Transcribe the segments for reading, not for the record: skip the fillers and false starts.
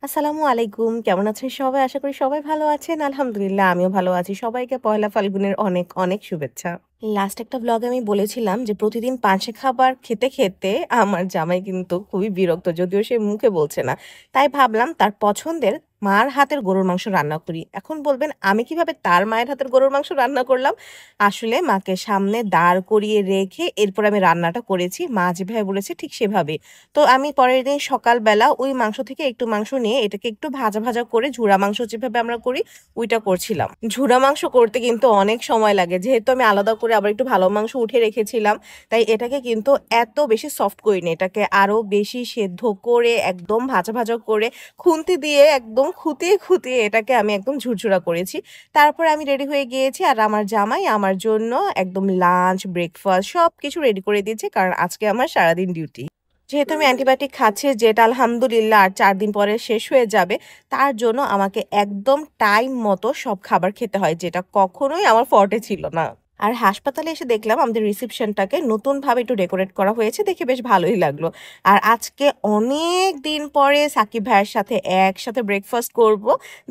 আসসালামু আলাইকুম। কেমন আছেন সবাই? আশা করি সবাই ভালো আছেন। আলহামদুলিল্লাহ আমিও ভালো আছি। সবাইকে পহেলা ফাল্গুনের অনেক, অনেক শুভেচ্ছা। লাস্ট একটা ভ্লগে আমি বলেছিলাম যে প্রতিদিন পাঞ্চে খাবার খেতে, খেতে আমার জামাই কিন্তু খুবই বিরক্ত। যদিও সে মুখে বলছে না। তাই ভাবলাম তার পছন্দের মার হাতের গরুর মাংস রান্না করি। এখন বলবেন আমি কিভাবে তার মায়ের হাতের গরুর মাংস রান্না করলাম? আসলে মাকে সামনে দাঁড় করিয়ে রেখে এরপর আমি রান্নাটা করেছি। মা যেভাবে বলেছে ঠিক সেভাবেই। তো আমি পরের দিন সকালবেলা ওই মাংস থেকে একটু মাংস নিয়ে এটাকে একটু ভাজা, ভাজা করে ঝুরা মাংস যেভাবে আমরা করি ওইটা করছিলাম। ঝুরা মাংস করতে কিন্তু অনেক সময় লাগে। যেহেতু আমি আলাদা করে আবার একটু ভালো মাংস উঠে রেখেছিলাম, তাই এটাকে কিন্তু এত বেশি সফট করিনি। এটাকে আরো বেশি সেদ্ধ করে একদম ভাজা, ভাজা করে খুন্তি দিয়ে একদম খুঁতিয়ে, খুঁতিয়ে এটাকে আমি একদম ঝুরঝুরা করেছি। তারপরে আমি রেডি হয়ে গিয়েছি আর আমার জামাই আমার জন্য একদম লাঞ্চ, ব্রেকফাস্ট সবকিছু রেডি করে দিয়েছে। কারণ আজকে আমার সারাদিন ডিউটি। যেহেতু আমি অ্যান্টিবায়োটিক খাচ্ছি যেটা আলহামদুলিল্লাহ আর ৪ দিন পরে শেষ হয়ে যাবে, তার জন্য আমাকে একদম টাইম মতো সব খাবার খেতে হয়, যেটা কখনোই আমার ফর্টে ছিল না। আর হাসপাতালে এসে দেখলাম আমাদের রিসেপশনটাকে নতুনভাবে একটু ডেকোরেট করা হয়েছে, দেখে বেশ ভালোই লাগলো। আর আজকে অনেক দিন পরে সাকিব ভাইয়ের সাথে একসাথে ব্রেকফাস্ট করব।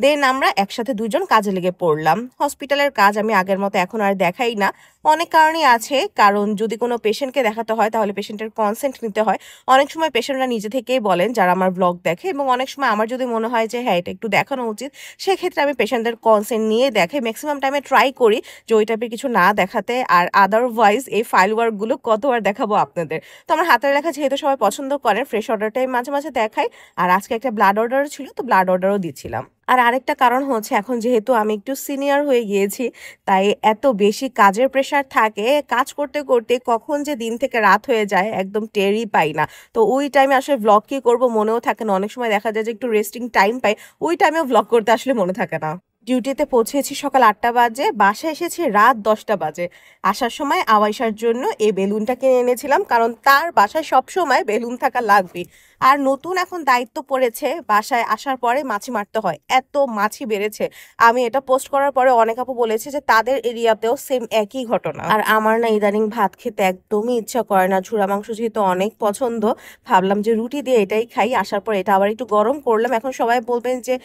দেন আমরা একসাথে ২ জন কাজে লেগে পড়লাম। হসপিটালের কাজ আমি আগের মতো এখন আর দেখাই না। অনেক কারণই আছে। কারণ যদি কোনো পেশেন্টকে দেখাতে হয় তাহলে পেশেন্টের কনসেন্ট নিতে হয়। অনেক সময় পেশেন্টরা নিজে থেকেই বলেন যারা আমার ব্লগ দেখে, এবং অনেক সময় আমার যদি মনে হয় যে হ্যাঁ, এটা একটু দেখানো উচিত, সেক্ষেত্রে আমি পেশেন্টদের কনসেন্ট নিয়ে দেখাই। ম্যাক্সিমাম টাইমে ট্রাই করি যে ওই টাইপের কিছু না দেখাতে। আর আদারওয়াইজ এই ফাইল ওয়ার্কগুলো কতবার দেখাবো আপনাদের? তো আমার হাতের লেখা যেহেতু সবাই পছন্দ করেন, ফ্রেশ অর্ডারটাই মাঝে, মাঝে দেখাই। আর আজকে একটা ব্লাড অর্ডারও ছিল, তো ব্লাড অর্ডারও দিচ্ছিলাম। আর আরেকটা কারণ হচ্ছে এখন যেহেতু আমি একটু সিনিয়র হয়ে গিয়েছি, তাই এত বেশি কাজের প্রেশার থাকে, কাজ করতে, করতে কখন যে দিন থেকে রাত হয়ে যায় একদম টেরই পাই না। তো ওই টাইমে আসলে ভ্লগ কি করব মনেও থাকে না। অনেক সময় দেখা যায় যে একটু রেস্টিং টাইম পাই, ওই টাইমেও ভ্লগ করতে আসলে মনে থাকে না। ডিউটিতে পৌঁছেছি সকাল ৮টা বাজে, বাসায় এসেছি রাত ১০টা বাজে। আসার সময় আওয়াইশার জন্য এই বেলুনটা কিনে এনেছিলাম, কারণ তার বাসায় সবসময় বেলুন থাকা লাগবে। আর নতুন এখন দায়িত্ব পড়েছে, বাসায় আসার পরে মাছি মারতে হয়, এত মাছি বেড়েছে। আমি এটা পোস্ট করার পরে অনেক আপু বলেছে যে তাদের এরিয়াতেও সেম একই ঘটনা। আর আমার না ইদানিং ভাত খেতে একদমই ইচ্ছা করে না। ঝুরা মাংস যেহেতু অনেক পছন্দ, ভাবলাম যে রুটি দিয়ে এটাই খাই। আসার পর এটা আবার একটু গরম করলাম। এখন সবাই বলবেন যে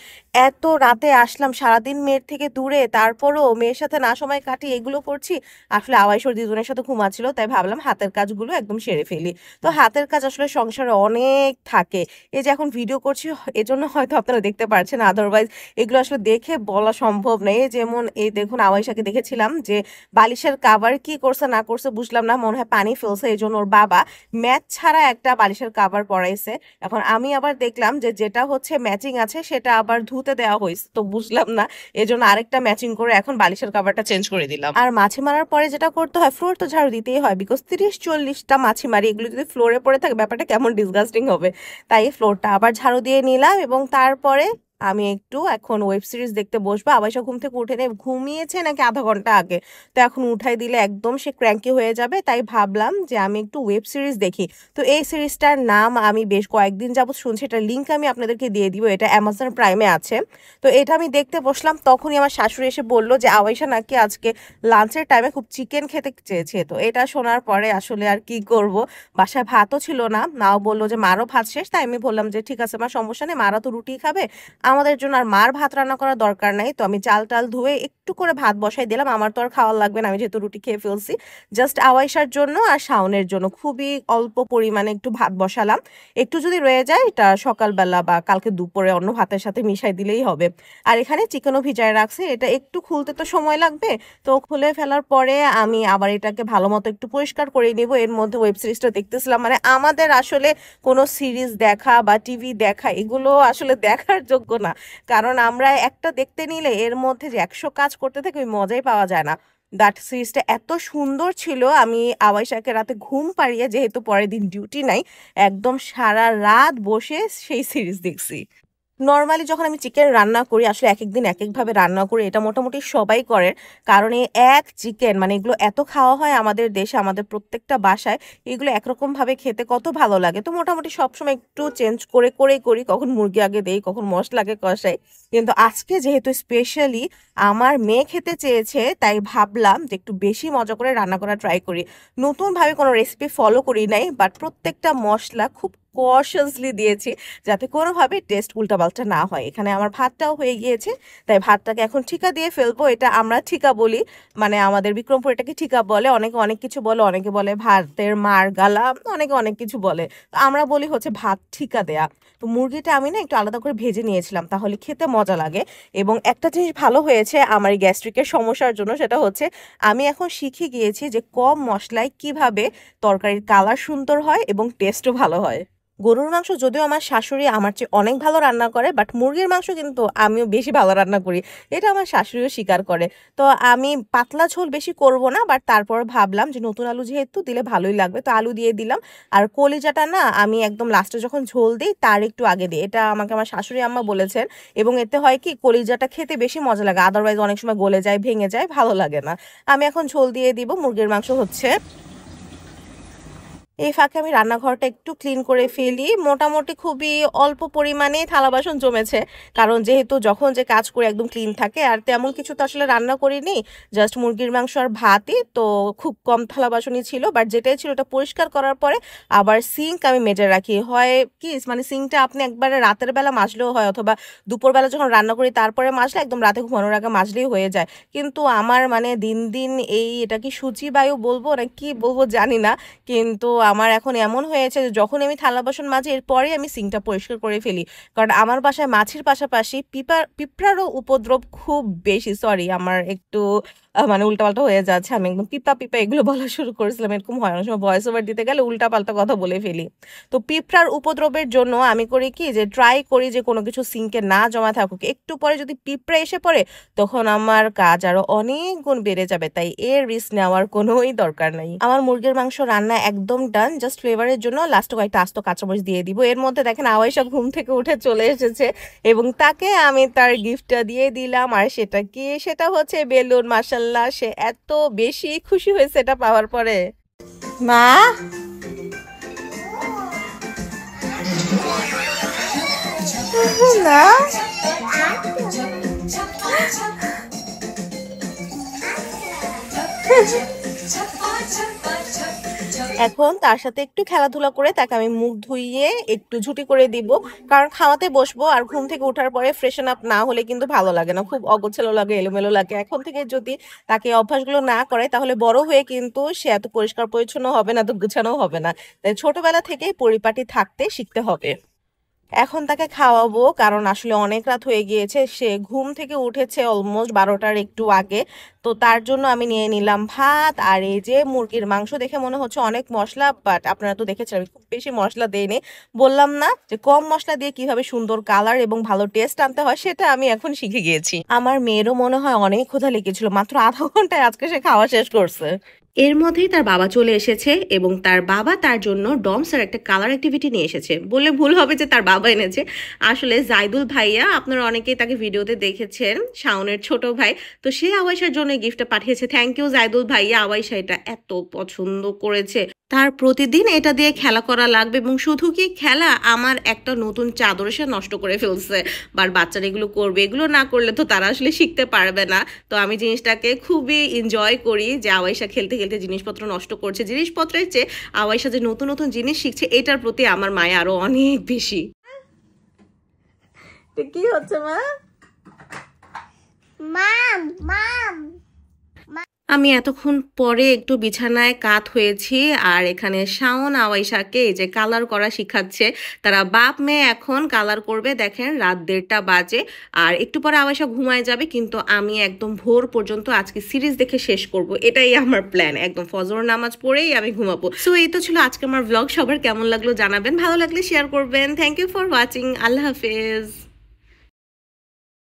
এত রাতে আসলাম সারাদিন মেয়ের থেকে দূরে, তারপরও মেয়ের সাথে না সময় কাটিয়ে এগুলো করছি। আসলে আওয়াইশোর দিদুনের সাথে ঘুমাচ্ছিল, তাই ভাবলাম হাতের কাজগুলো একদম সেরে ফেলি। তো হাতের কাজ আসলে সংসারে অনেক থাকে। এই যে এখন ভিডিও করছি এজন্য হয়তো আপনারা দেখতে পারছেন, আদারওয়াইজ এগুলো আসলে দেখে বলা সম্ভব নয়। যেমন এই দেখুন আওয়াইশাকে দেখেছিলাম যে বালিশের কাভার কি করছে না করছে বুঝলাম না, মনে হয় পানি ফেলছে, এই জন্য ওর বাবা ম্যাচ ছাড়া একটা বালিশের কাভার পরাইছে। এখন আমি আবার দেখলাম যে যেটা হচ্ছে ম্যাচিং আছে সেটা আবার ধুতে দেওয়া হয়েছে, তো বুঝলাম না, এজন্য আরেকটা ম্যাচিং করে এখন বালিশের কাভারটা চেঞ্জ করে দিলাম। আর মাছি মারার পরে যেটা করতে হয়, ফ্লোর তো ঝাড়ু দিতেই হয়, বিকজ ৩০-৪০টা মাছি মারি, এগুলো যদি ফ্লোরে পড়ে থাকে ব্যাপারটা কেমন ডিসগাস্টিং হবে। তাই ফ্লোরটা আবার ঝাড়ু দিয়ে নিলাম, এবং তারপরে আমি একটু এখন ওয়েব সিরিজ দেখতে বসবো। আবাসা ঘুম থেকে উঠে নেই, ঘুমিয়েছে নাকি আধা ঘন্টা আগে, তো এখন উঠাই দিলে একদম সে ক্র্যাঙ্কি হয়ে যাবে। তাই ভাবলাম যে আমি একটু ওয়েব সিরিজ দেখি। তো এই সিরিজটার নাম আমি বেশ কয়েকদিন যাবত শুনছি, এটার লিঙ্ক আমি আপনাদেরকে দিয়ে দিব। এটা অ্যামাজন প্রাইমে আছে। তো এটা আমি দেখতে বসলাম, তখনই আমার শাশুড়ি এসে বলল যে আওয়াইশা নাকি আজকে লাঞ্চের টাইমে খুব চিকেন খেতে চেয়েছে। তো এটা শোনার পরে আসলে আর কি করব, বাসায় ভাতও ছিল না। মাও বললো যে মারও ভাত শেষ, তাই আমি বললাম যে ঠিক আছে মা, সমস্যা নেই, মারা তো রুটি খাবে, আমাদের জন্য আর মার ভাত রান্না করার দরকার নাই। তো আমি চাল টাল ধুয়ে একটু করে ভাত বসাই দিলাম, আমার তো আর খাওয়া লাগবে না, আমি যেহেতু রুটি খেয়ে ফেলছি। জাস্ট আওয়াইশার জন্য আর শাওনের জন্য খুবই অল্প পরিমাণে একটু ভাত বসালাম। একটু যদি রয়ে যায় এটা সকালবেলা বা কালকে দুপুরে অন্য ভাতের সাথে মিশাই দিলেই হবে। আর এখানে চিকেনও ভিজায় রাখছে, এটা একটু খুলতে তো সময় লাগবে। তো খুলে ফেলার পরে আমি আবার এটাকে ভালো মতো একটু পরিষ্কার করে নিব। এর মধ্যে ওয়েব সিরিজটা দেখতেছিলাম। মানে আমাদের আসলে কোনো সিরিজ দেখা বা টিভি দেখা এগুলো আসলে দেখার যোগ্য না। কারণ আমরা একটা দেখতে নিলে এর মধ্যে যে ১০০ কাজ করতে থাকে ওই মজাই পাওয়া যায় না। দ্যাট সিরিজটা এত সুন্দর ছিল, আমি আওয়াইশাকে রাতে ঘুম পাড়িয়ে, যেহেতু পরের দিন ডিউটি নাই, একদম সারা রাত বসে সেই সিরিজ দেখছি। নরমালি যখন আমি চিকেন রান্না করি আসলে একেক দিন একেকভাবে রান্না করি, এটা মোটামুটি সবাই করে। কারণ এই এক চিকেন মানে এগুলো এত খাওয়া হয় আমাদের দেশে, আমাদের প্রত্যেকটা বাসায় এগুলো একরকমভাবে খেতে কত ভালো লাগে। তো মোটামুটি সবসময় একটু চেঞ্জ করে করেই করি, কখন মুরগি আগে দেই, কখন মশলা আগে কষাই। কিন্তু আজকে যেহেতু স্পেশালি আমার মেয়ে খেতে চেয়েছে, তাই ভাবলাম যে একটু বেশি মজা করে রান্না করা ট্রাই করি। নতুনভাবে কোনো রেসিপি ফলো করি নাই, বাট প্রত্যেকটা মশলা খুব কশাসলি দিয়েছি যাতে কোনোভাবে টেস্ট উল্টাপাল্টা না হয়। এখানে আমার ভাতটাও হয়ে গিয়েছে, তাই ভাতটাকে এখন ঠিকা দিয়ে ফেলবো। এটা আমরা ঠিকা বলি, মানে আমাদের বিক্রমপুর এটাকে ঠিকা বলে। অনেকে অনেক কিছু বলে, অনেকে বলে ভাতের মার গালা, অনেকে অনেক কিছু বলে। তো আমরা বলি হচ্ছে ভাত ঠিকা দেয়া। তো মুরগিটা আমি না একটু আলাদা করে ভেজে নিয়েছিলাম, তাহলে খেতে মজা লাগে। এবং একটা জিনিস ভালো হয়েছে আমার এই গ্যাস্ট্রিকের সমস্যার জন্য, সেটা হচ্ছে আমি এখন শিখে গিয়েছি যে কম মশলায় কিভাবে তরকারির কালার সুন্দর হয় এবং টেস্টও ভালো হয়। গরুর মাংস যদিও আমার শাশুড়ি আমার চেয়ে অনেক ভালো রান্না করে, বাট মুরগির মাংস কিন্তু আমিও বেশি ভালো রান্না করি, এটা আমার শাশুড়িও স্বীকার করে। তো আমি পাতলা ঝোল বেশি করব না, বাট তারপর ভাবলাম যে নতুন আলু যেহেতু দিলে ভালোই লাগবে, তো আলু দিয়ে দিলাম। আর কলিজাটা না আমি একদম লাস্টে যখন ঝোল দিই তার একটু আগে দিই, এটা আমাকে আমার শাশুড়ি আম্মা বলেছেন। এবং এতে হয় কি, কলিজাটা খেতে বেশি মজা লাগে, আদারওয়াইজ অনেক সময় গলে যায়, ভেঙে যায়, ভালো লাগে না। আমি এখন ঝোল দিয়ে দিব, মুরগির মাংস হচ্ছে। এই ফাঁকে আমি রান্নাঘরটা একটু ক্লিন করে ফেলি। মোটামুটি খুবই অল্প পরিমাণে থালা বাসন জমেছে, কারণ যেহেতু যখন যে কাজ করে একদম ক্লিন থাকে। আর তেমন কিছু তো আসলে রান্না করিনি, জাস্ট মুরগির মাংস আর ভাতই, তো খুব কম থালা বাসনই ছিল। বাট যেটাই ছিল ওটা পরিষ্কার করার পরে আবার সিঙ্ক আমি মেজে রাখি। হয় কি, মানে সিঙ্কটা আপনি একবারে রাতের বেলা মাজলেও হয়, অথবা দুপুরবেলা যখন রান্না করি তারপরে মাজলে একদম রাতে ঘুমানোর আগে মাজলেই হয়ে যায়। কিন্তু আমার মানে দিন দিন এটা কি সূচিবায়ু বলবো না কি বলবো জানি না, কিন্তু আমার এখন এমন হয়েছে যে যখন আমি থালা বাসন মাজি এরপরে আমি সিঙ্কটা পরিষ্কার করে ফেলি। কারণ আমার বাসায় মাছির পাশাপাশি পিঁপড়ারও উপদ্রব খুব বেশি। সরি, আমার একটু মানে উল্টাপাল্টা হয়ে যাচ্ছে, আমি একদম পিঁপড়া পিঁপড়া এগুলো বলা শুরু করেছিলাম, এরকম হয় অনেক সময় ভয়েস ওভার দিতে গেলে উল্টাপাল্টা কথা বলে ফেলি। তো পিঁপড়ার উপদ্রবের জন্য আমি করি কি, যে ট্রাই করি যে কোনো কিছু সিঙ্কে না জমা থাকুক। একটু পরে যদি পিঁপড়া এসে পড়ে তখন আমার কাজ আরো অনেক গুণ বেড়ে যাবে, তাই এর রিস্ক নেওয়ার কোনোই দরকার নাই। আমার মুরগির মাংস রান্না একদম ডান, জাস্ট ফ্লেভারের জন্য লাস্টে কয়েকটা আস্ত কাঁচামরিচ দিয়ে দিব। এর মধ্যে দেখেন আওয়াইশা ঘুম থেকে উঠে চলে এসেছে এবং তাকে আমি তার গিফটটা দিয়ে দিলাম। আর সেটা কি, সেটা হচ্ছে বেলুন। মাশাল্লাহ, সে এত বেশি খুশি হয়েছে এটা পাওয়ার পরে। মা, না এখন তার সাথে একটু খেলাধুলা করে তাকে আমি মুখ ধুইয়ে একটু ঝুটি করে দিব, কারণ খাওয়াতে বসবো আর ঘুম থেকে ওঠার পরে ফ্রেশন আপ না হলে কিন্তু ভালো লাগে না, খুব অগোছালো লাগে, এলোমেলো লাগে। এখন থেকে যদি তাকে অভ্যাসগুলো না করে তাহলে বড় হয়ে কিন্তু সে এত পরিষ্কার পরিচ্ছন্ন হবে না, তো গুছানো হবে না। তাই ছোটবেলা থেকেই পরিপাটি থাকতে শিখতে হবে। এখন তাকে খাওয়াবো, কারণ আসলে অনেক রাত হয়ে গিয়েছে, সে ঘুম থেকে উঠেছে অলমোস্ট 12টার একটু আগে। তো তার জন্য আমি নিয়ে নিলাম ভাত আর এই যে মুরগির মাংস। দেখে মনে হচ্ছে অনেক মশলা, বাট আপনারা তো দেখেছেন আমি খুব বেশি মশলা দেইনি। বললাম না যে কম মশলা দিয়ে কিভাবে সুন্দর কালার এবং ভালো টেস্ট আনতে হয়, সেটা আমি এখন শিখে গিয়েছি। আমার মেয়েরও মনে হয় অনেক ক্ষুধা লেগেছিল, মাত্র আধা ঘন্টায় আজকে সে খাওয়া শেষ করছে। এর মধ্যেই তার বাবা চলে এসেছে এবং তার বাবা তার জন্য ডমসের একটা কালার অ্যাক্টিভিটি নিয়ে এসেছে। বলে ভুল হবে যে তার বাবা এনেছে, আসলে জাইদুল ভাইয়া, আপনারা অনেকেই তাকে ভিডিওতে দেখেছেন, শাওনের ছোট ভাই। তো সে আওয়াইশার জন্য গিফটটা পাঠিয়েছে। থ্যাংক ইউ জাইদুল ভাইয়া, আওয়াইশা এটা এত পছন্দ করেছে। তার প্রতিদিন এটা দিয়ে খেলা করা লাগবে, এবং শুধু কি খেলা, আমার একটা নতুন চাদর সে নষ্ট করে ফেলছে। বাচ্চারা এগুলো করবে, এগুলো না করলে তো তারা আসলে শিখতে পারবে না। তো আমি জিনিসটাকে খুবই এনজয় করি যে আওয়াইশা খেলতে খেলতে জিনিসপত্র নষ্ট করছে। জিনিসপত্রের চেয়ে আওয়াইশা যে নতুন নতুন জিনিস শিখছে, এটার প্রতি আমার মায়া আরো অনেক বেশি। কি হচ্ছে মা? মাম মাম আমি এতক্ষণ পরে একটু বিছানায় কাত হয়েছি, আর এখানে শাওন আওয়াইশাকে এই যে কালার করা শিখাচ্ছে। তারা বাপ মেয়ে এখন কালার করবে। দেখেন রাত 1:30 বাজে, আর একটু পরে আওয়াইশা ঘুমায় যাবে, কিন্তু আমি একদম ভোর পর্যন্ত আজকে সিরিজ দেখে শেষ করব, এটাই আমার প্ল্যান। একদম ফজর নামাজ পড়েই আমি ঘুমাবো। সো এই তো ছিল আজকে আমার ব্লগ। সবার কেমন লাগলো জানাবেন, ভালো লাগলে শেয়ার করবেন। Thank you for watching. আল্লাহ হাফেজ।